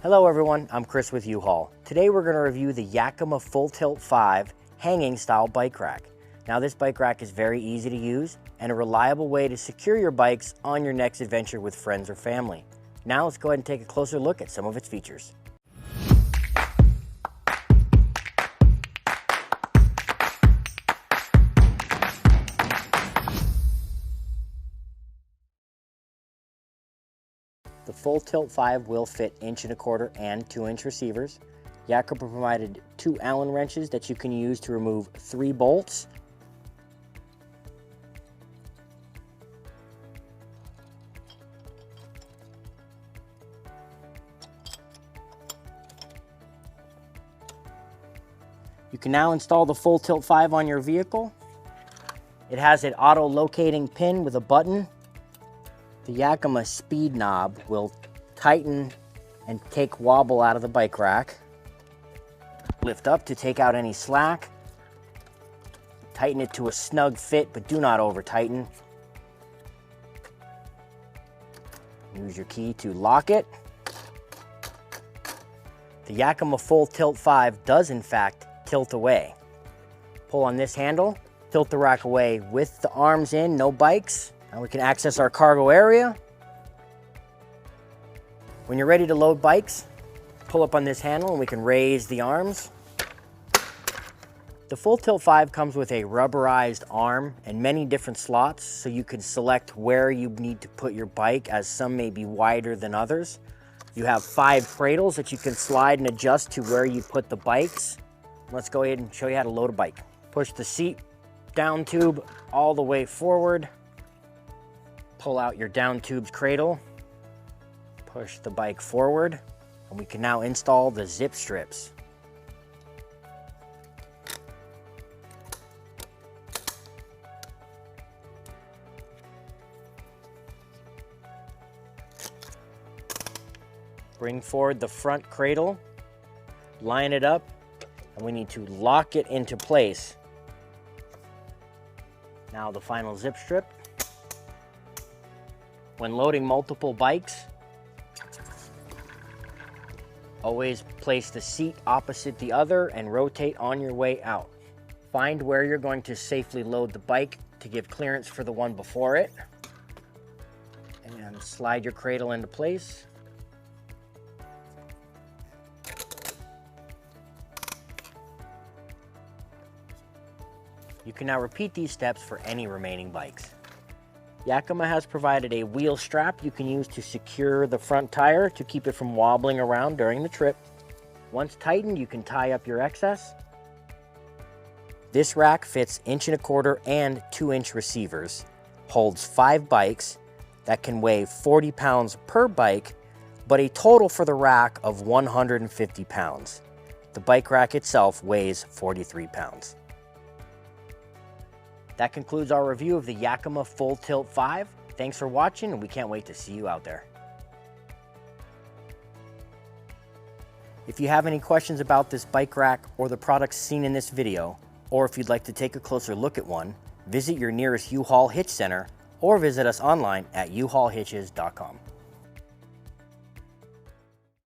Hello everyone, I'm Chris with U-Haul. Today we're going to review the Yakima Full Tilt 5 hanging style bike rack. Now this bike rack is very easy to use and a reliable way to secure your bikes on your next adventure with friends or family. Now let's go ahead and take a closer look at some of its features. The Full Tilt 5 will fit 1¼ inch and 2-inch receivers. Yakima provided 2 Allen wrenches that you can use to remove 3 bolts. You can now install the Full Tilt 5 on your vehicle. It has an auto locating pin with a button. The Yakima SpeedKnob will tighten and take wobble out of the bike rack. Lift up to take out any slack. Tighten it to a snug fit, but do not over tighten. Use your key to lock it. The Yakima Full Tilt 5 does in fact tilt away. Pull on this handle, tilt the rack away with the arms in, no bikes. Now we can access our cargo area. When you're ready to load bikes, pull up on this handle and we can raise the arms. The Full Tilt 5 comes with a rubberized arm and many different slots, so you can select where you need to put your bike, as some may be wider than others. You have 5 cradles that you can slide and adjust to where you put the bikes. Let's go ahead and show you how to load a bike. Push the seat down tube all the way forward. Pull out your down tube's cradle, push the bike forward, and we can now install the ZipStrips. Bring forward the front cradle, line it up, and we need to lock it into place. Now the final zip strip. When loading multiple bikes, always place the seat opposite the other and rotate on your way out. Find where you're going to safely load the bike to give clearance for the one before it. And slide your cradle into place. You can now repeat these steps for any remaining bikes. Yakima has provided a wheel strap you can use to secure the front tire to keep it from wobbling around during the trip. Once tightened, you can tie up your excess. This rack fits 1¼ inch and 2-inch receivers, holds 5 bikes that can weigh 40 pounds per bike, but a total for the rack of 150 pounds. The bike rack itself weighs 43 pounds. That concludes our review of the Yakima Full Tilt 5. Thanks for watching, and we can't wait to see you out there. If you have any questions about this bike rack or the products seen in this video, or if you'd like to take a closer look at one, visit your nearest U-Haul Hitch Center or visit us online at uhaulhitches.com.